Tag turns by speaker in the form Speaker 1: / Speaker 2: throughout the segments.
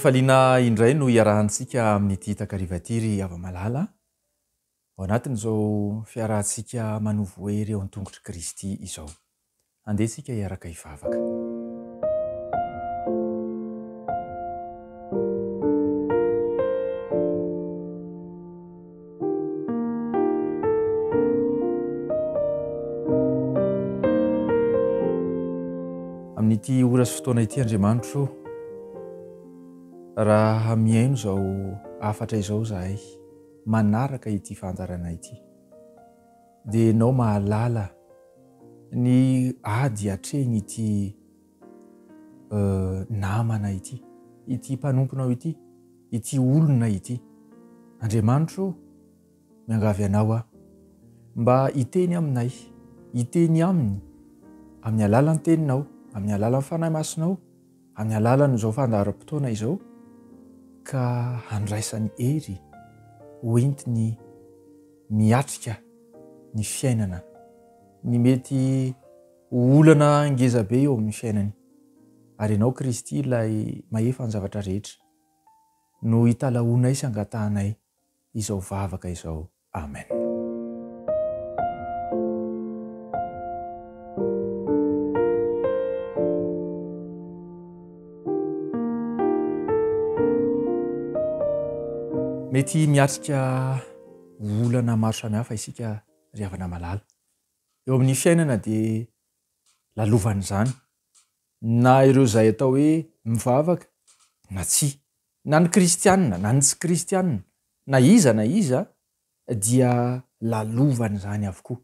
Speaker 1: Fifaliana indray no iarahantsika amin'ity takariva-tiry ava-malala ao anatin'izao fiarahantsika manovo hoe ireo an-tongotry Kristy izao. Andehantsika hiaraka hivavaka. Amin'ity ora sy fotoana ity Andriamanitro, raha miaino izao afatra izao zahay manaraka ity fandarana ity, dia ianao mahalala ny ady hatreny ity namana ity, ity mpanomponao ity, ity olona ity. Andriamanitro, miangavy anao aho mba hiteny aminay, hiteny aminy, amin'ny alalan'ny teninao, amin'ny alalan'ny fanahy masonao, amin'ny alalan'izao fandaharam-potoana izao, ka handraisany hery hoentiny miatrika ny fiainana, ny mety olana ngezabe eo amin'ny fiainany. Ary ianao Kristy ilay mahefa ny zavatra rehetra no hitalaonay sy angatahanay izao vavaka izao. Amen. Mety miatrika olana maro samihafa isika ry havana malala. Eo amin'ny fiainana dia lalovan'izany, na ireo izay atao hoe mivavaka na tsy, na ny kristianina na ny tsy kristianina, na iza dia lalovan'izany avokoa.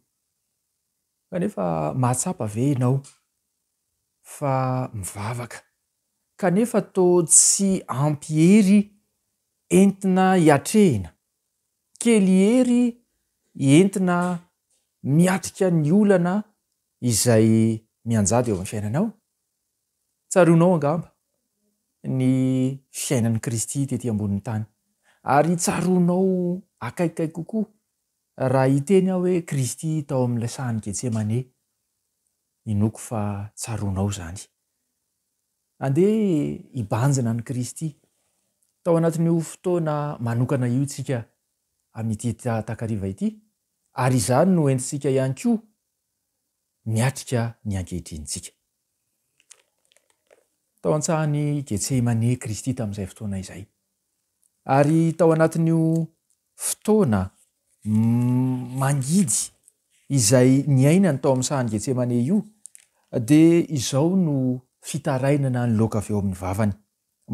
Speaker 1: Kanefa mahatsapa ve ianao fa mivavaka kanefa toa tsy ampy hery entina hiatrehina, kely hery entina miatrika ny olana izay mianjady eo amin'ny fiainanao? Tsaroanao angamba ny fiainan'ny Kristy tetỳ ambonin'ny tany, ary tsaroanao akaikikay kokoa raha hiteny aho hoe Kristy tao amin'ilay sahany Getsemane. Inoko fa tsaroanao zany. Andeha hibanjina ny Kristy. Tao anatin'io fotoana manokana io tsika amin'ity takariva ity, ary izany no entintsika ihany koa miatrika ny ankehitrinintsika. Tao an-tsahany Getsemane Kristy tamin'izay fotoana izay. Ary tao anatin'io fotoana mangidy izay niainany tao amin'ny sahany Getsemane io, dia izao no fitarainana ny laoka avy eo amin'ny vavany.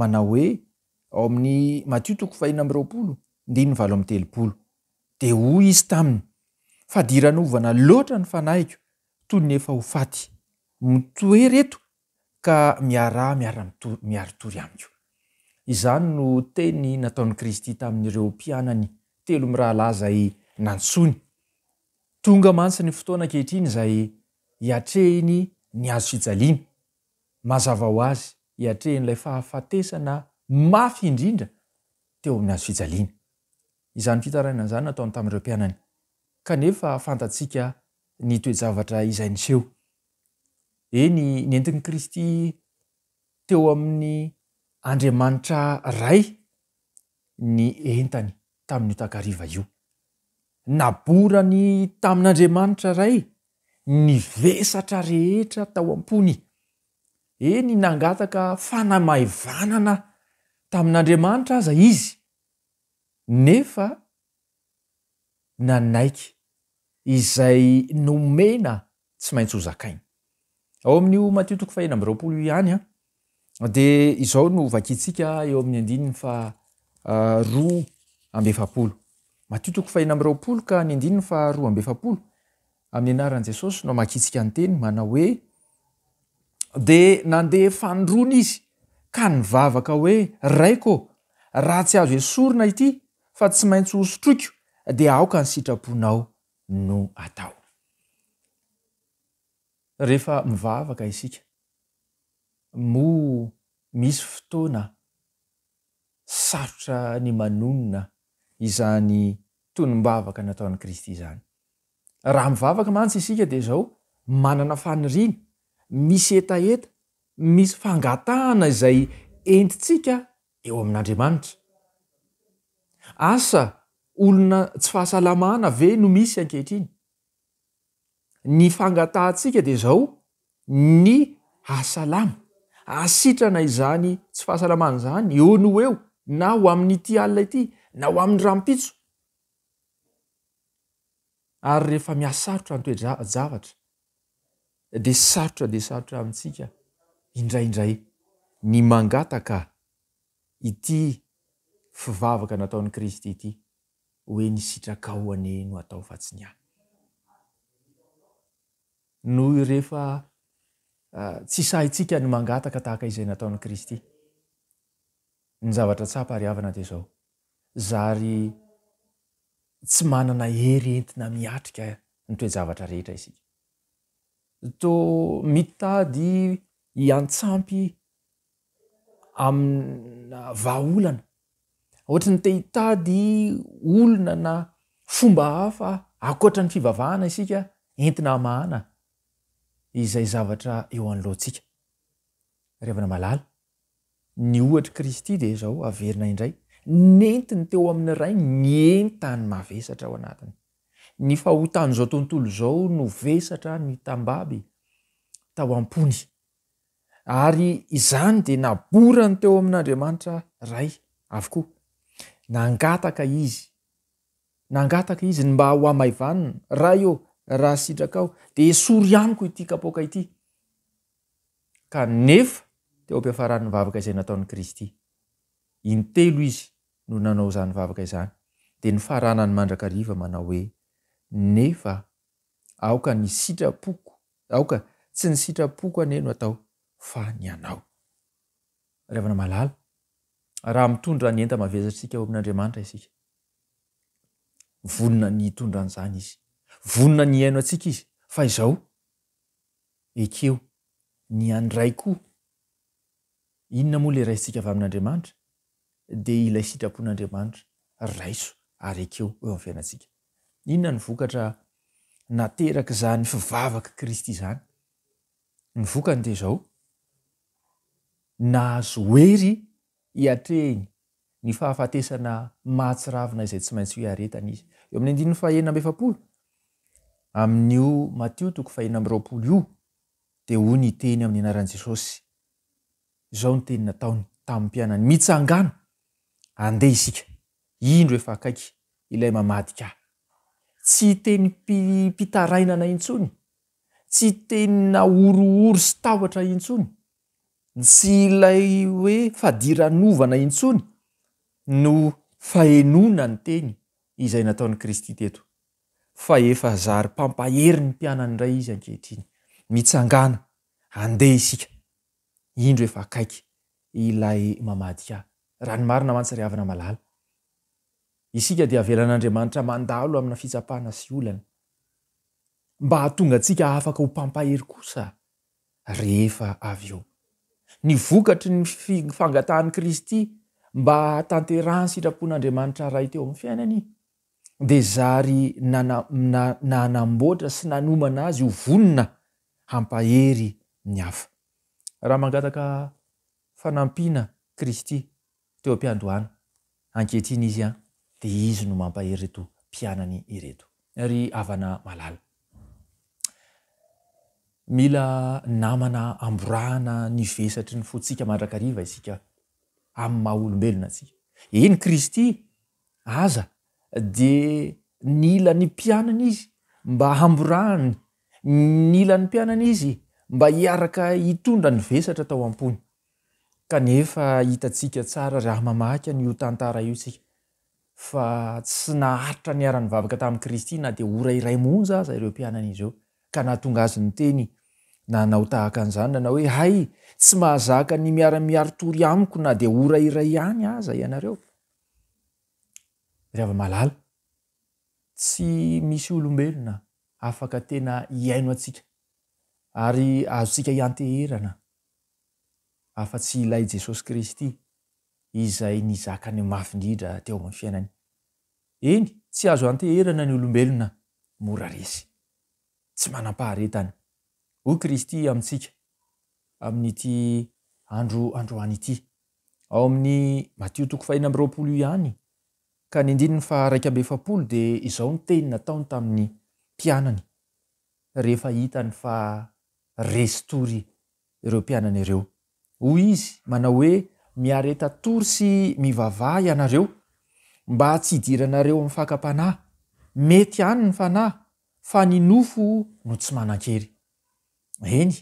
Speaker 1: Manao hoe ao amin'ny Matthieu 4:27, dia hoy izy taminy: fadiran'ovana loatra ny fanahiko toy ny efa ho faty, mitoery eto ka miaritory amiko. Izany no teny nataon'i Kristy tamin'ireo mpianany telo mirahalahy izay nantsony. Tonga mantsy ny fotoana ankehitriny izay hiatrehiny ny hazo fijaliana. Mazava ho azy, hiatrehin'ilay fahafatesana mafy indrindra teo amin'ny hazo fijaliana. Izany fitarainana izany nataony tamin'ireo mpianany. Kanefa fantatsika ny toe-javatra izay niseho. Eny, nentin'i Kristy teo amin'ny Andriamanitra ray ny entany tamin'io takariva io. Naborany tamin'Andriamanitra ray ny vesatra rehetra tao am-pony. Eny, nangataka fanamahevanana tamin'Andriamanitra aza izy, nefa nanaiky izay nomena tsy maintsy ho zakainy. Ao amin'io Matthieu 4:20 ihany, dia izao no vakiantsika eo amin'ny 2:20. Matthieu 4:20 ka ny 2:20, amin'ny anaran'i Jesosy no makitsika ny teny manao hoe: dia nandeha fandrona izy ka nivavaka hoe, raiko, raha tsy azo esorina ity fa tsy maintsy ho sotroiko, dia aoka ny sitraponao no atao. Rehefa mivavaka isika, mo misy fotoana sarotra ny manonona izany tonom-bavaka nataon'i Kristy izany. Raha mivavaka mantsy isika dia izao manana faniriana, misy etaeta, misy fangatahana izay entitsika eo amin'Andriamanitra. Asa olona tsy fahasalamana ve no misy ankehitriny? Ny fangatahantsika dia zao ny hasalama, asitrana izany tsy fahasalamana izany eo no eo, na ho amin'ity alina ity, na ho amin'ny rampitso. Ary rehefa miasarotra ny toe-javatra dia sarotra amintsika indraindray ny mangataka ity fivavaka nataon'i Kristy ity, hoe ny sitraka ao anie no atao fa tsy ny ahy. Noho rehefa tsy sahintsika ny mangataka tahaka izay nataon'i Kristy, ny zavatra tsapa ary havana dia zao: zary tsy manana hery entina miatrika ny toe-javatra rehetra isika. Toa mitady hiantsampy amina vahaolana, ohatra ny te hitady olona na fomba hafa ankoatra ny fivavahana isika entina mahana izay zavatra eo anoloantsika. Revana malala, ny ohatra Kristy dia zao averina indray, nentiny teo amin'ny ray ny entany mavesatra ao anatiny. Ny fahotan'izao tontolo izao no vesatra ny tambaby tao am-pony, ary izany dia naborany teo amin'Andriamanitra ray avokoa. Nangataka izy mba ho amaivanina, raha sitraka ao dia esory amiko ity kapoaka ity. Kanefa teo am-piafaran'ny vavaka izay nataon'i Kristy, intelo izy no nanao izany vavaka izany. Dia ny faranany mandrakariva manao hoe: nefa aoka ny sitrapoko, aoka tsy ny sitrapoko anie no atao fa ny anao. Revana malala, raha mitondra ny enta mavesatrsika eo amin'Andriamanitra isika, vonona ny hitondra an'izany izy, vonona ny haino antsika izy. Fa izao ekeo ny andray koa, inona moa le raisintsika avy amin'Andriamanitra? Dia ilay sitrapon'Andriamanitra raiso ary ekeo eo amin'ny fiainantsika. Inona ny vokatra nateraka izany fivavaka Kristy izany? Ny vokany dia zao: nahazo hery hiatrehiny ny fahafatesana mahatsiravina izay tsy maintsy hiaretana izy. Eo amin'ny 9:40 amin'io Matio 9:20 io dia hoy ny teny amin'ny anaran'i Jesosy. Izao ny teny nataony tamin'ny mpianany: mitsangana andeha isika, indro efa akaiky ilay mamadika ahy. Tsy teny mpitarainana intsony, tsy teny naorooro sy tahotra intsony, tsy ilay hoe fadiranovana intsony no fahenona ny teny izay nataon'i Kristy teto, fa efa zary pampahery ny mpianany indray izy ankehitriny. Mitsangana andeha isika, indro efa akaiky ilay mamadika ahy. Raha ny marina mantsy ry havana malala, isika dia avelan'Andriamanitra mandalo amina fitsapana sy olana mba hahatonga antsika afaka ho pampahery kosa rehefa avy eo. Ny vokatry ny fangatahan'i Kristy mba hatanterahany sitrapon'Andriamanitra ray teo amin'ny fiainany dia zary nanamboatra sy nanomana azy ho vonona hampahery ny hafa. Raha mangataka fanampiana Kristy teo am-piandohana, ankehitriny izy dia izy no mampahery reto mpianany ireto. Ry havana malala, mila namana amborahana ny vesatry ny fotsika mandrakariva isika amin'ny maha olombelona antsika. Eny Kristy aza dia nila ny mpianana izy mba hamborahany, nila ny mpianana izy mba hiaraka hitondra ny vesatra tao am-pony. Kanefa hitantsika tsara raha mamaky an'io tantara io isika fa tsy naharitra ny ara-ny vavaka tamin'i Kristy na dia ora iray monja aza ireo mpianana izy eo, ka nahatonga azy ny teny nanao tahaka an'izany, nanao hoe: hay, tsy mahazaka ny miara-miaritory amiko na dia ora iray ihany aza ianareo. Ry hava-malala, tsy misy olombelona afaka tena hiaino antsika ary azontsika hianteherana afa-tsy ilay Jesosy Kristy izay nizaka ny mafy indrindra teo amin'ny fiainany. Eny, tsy azo anteherana ny olombelona mora resy, tsy manam-paharetany. Hoy Kristy amintsika amin'ity androany ity, ao amin'ny Matio 4:20 ihany ka ny indininy fa 1:7 dia izao ny teny nataony tamin'ny mpianany rehefa hitany fa resy tory ireo mpianany ireo. Hoy izy manao hoe miareta tory sy mivavaha ianareo mba tsy hidiranareo amin'ny fakapanahy. Mety ihany ny fanahy fa ny nofo no tsy manan-kery. Eny,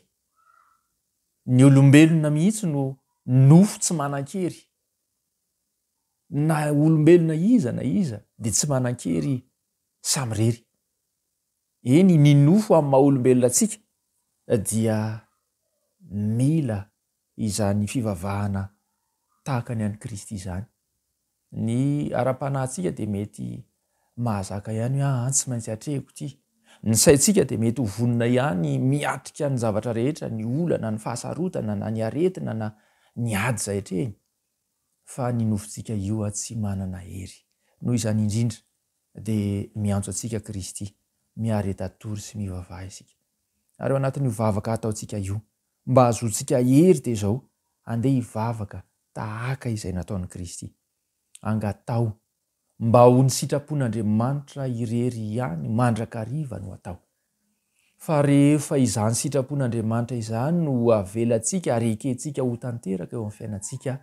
Speaker 1: ny olombelona mihitsy no nofo tsy manan-kery. Na olombelona iza na iza dia tsy manan-kery samy rery. Eny, ny nofo amin'ny maha olombelona antsika dia mila izany fivavahana tahaka ny an'i Kristy izany. Ny ara-panahintsika dia mety mahazaka ihany hoe tsy maintsy hatrehiko ity. Ny saintsika dia mety ho vonona ihany miatrika ny zavatra rehetra, ny olana, ny fahasarotana, na ny aretina, na ny ady izay hatrehiny. Fa ny nofontsika io tsy manana hery. Noho izany indrindra dia miantso antsika Kristy miareta tory sy mivavaha isika. Ary ao anatin'io vavaka ataontsika io, mba hahazoantsika hery dia izao, andeha hivavaka tahaka izay nataon'i Kristy. Angatao mba ho ny sitrapon'Andriamanitra irery ihany mandrakariva no atao. Fa rehefa izany sitrapon'Andriamanitra izany no avelantsika ary ekentsika ho tanteraka eo amin'ny fiainantsika,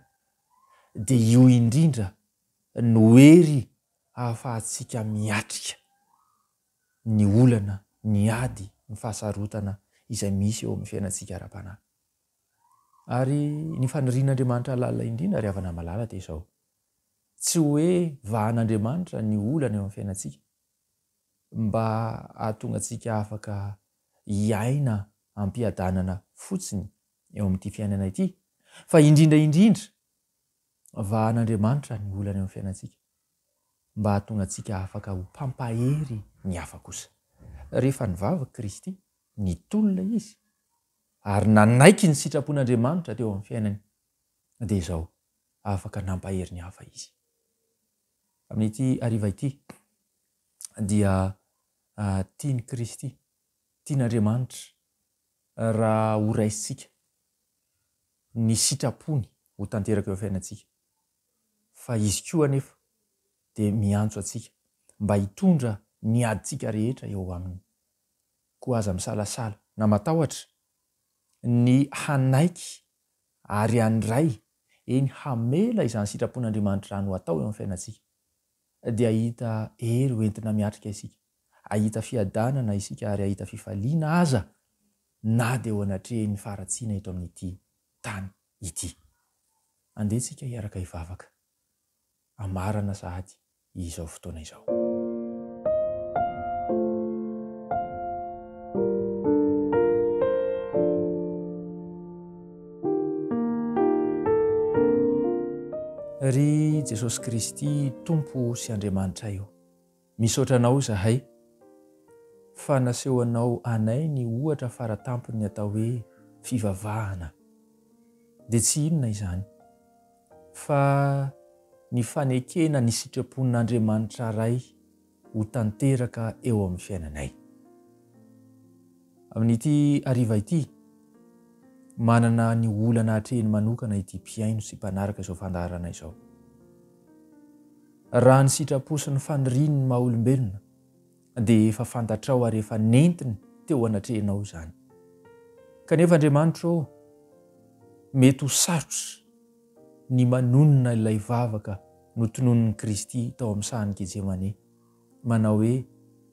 Speaker 1: dia io indrindra no hery ahafahantsika miatrika ny olana, ny ady, ny fahasarotana izay misy eo amin'ny fiainantsika ara-panahy. Ary ny fanirian'Andriamanitra lalina indrindra ry havana malala dia izao. Tsy hoe vahan'Andriamanitra ny olana eo amin'ny fiainantsika mba ahatonga antsika afaka hiaina ampiadanana fotsiny eo amin'ity fiainana ity, fa indrindra vahan'Andriamanitra ny olana eo amin'ny fiainantsika mba ahatonga antsika afaka ho mpampahery ny hafa kosa. Rehefa nivavaka Kristy, nitolona izy ary nanaiky ny sitrapon'Andriamanitra teo amin'ny fiainany, dia izao afaka nampahery ny hafa izy. Amin'ity hariva ity dia tiany Kristy, tian'Andriamanitra raha ho raisitsika ny sitrapony ho tanteraka eo amin'ny fiainantsika. Fa izy koa anefa dia miantso antsika mba hitondra ny adintsika rehetra eo aminy. Koa aza misalasala na matahotra ny hanaiky ary handray eny hamela izany sitrapon'Andriamanitra no atao eo amin'ny fiainantsika, dia ahita hery hoentina miatrika isika, ahita fiadanana isika ary ahita fifaliana aza na dia ho anatrehin'ny faratsiana eto amin'ity tany ity. Andehantsika hiaraka hivavaka amarana sahady izao fotoana izao. Ry Jesosy Kristy, Tompo sy Andriamanitra io, misaotra anao zahay fa nasehoanao anay ny ohatra faratampony atao hoe fivavahana. Dia tsy inona izany fa ny fanekena ny sitrapon'Andriamanitra ray ho tanteraka eo amin'ny fiainanay. Amin'ity hariva ity, manana ny olana hatrehiny manokana ity mpiaino sy mpanaraka izao fandaharana izao. Raha ny sitrapo sy ny faniriany ny maha olombelona dia efa fantatrao ary efa nentiny teo anatrehinao izany. Kanefa Andriamanitra, mety ho sarotra ny manonona ilay vavaka notonon'ny Kristy tao amin'ny sahan'ny Getsemane, manao hoe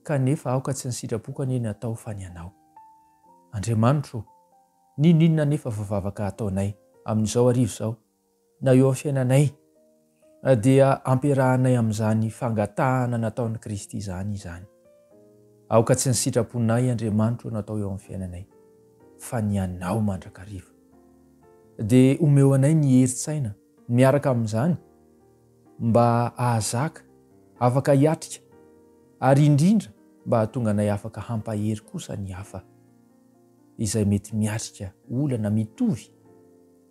Speaker 1: kanefa aoka tsy ny sitrapoko anie atao fa ny anao. Andriamanitra, ninona nefa vavaka ataonay amin'izao arivo izao na eo amin'ny fiainanay dia ampiarahanay amin'izany fangatahana nataon'i Kristy izany. Aoka tsy ny sitraponay Andriamanitra natao eo amin'ny fiainanay fa ny anao mandrakariva. Dia omeo anay ny herin-tsaina miaraka amin'izany mba ahazaka, afaka hiatrika ary indrindra mba hahatonga anay afaka hampahery kosa ny hafa izay mety miatrika olana mitovy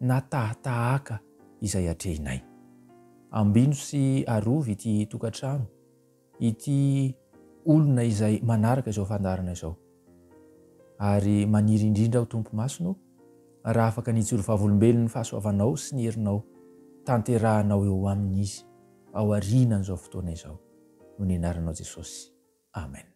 Speaker 1: na tahaka izay hatrehinay. Ambino sy arovy ity tokantrano, ity olona izay manaraka izao fandaharana izao. Ary maniry indrindra ho Tompo masino raha afaka nijoro vavolombelon'ny fahasoavanao sy ny herinao tanterahanao eo amin'izy ao arinan'izao fotoana izao no ny anaranao Jesosy. Amen.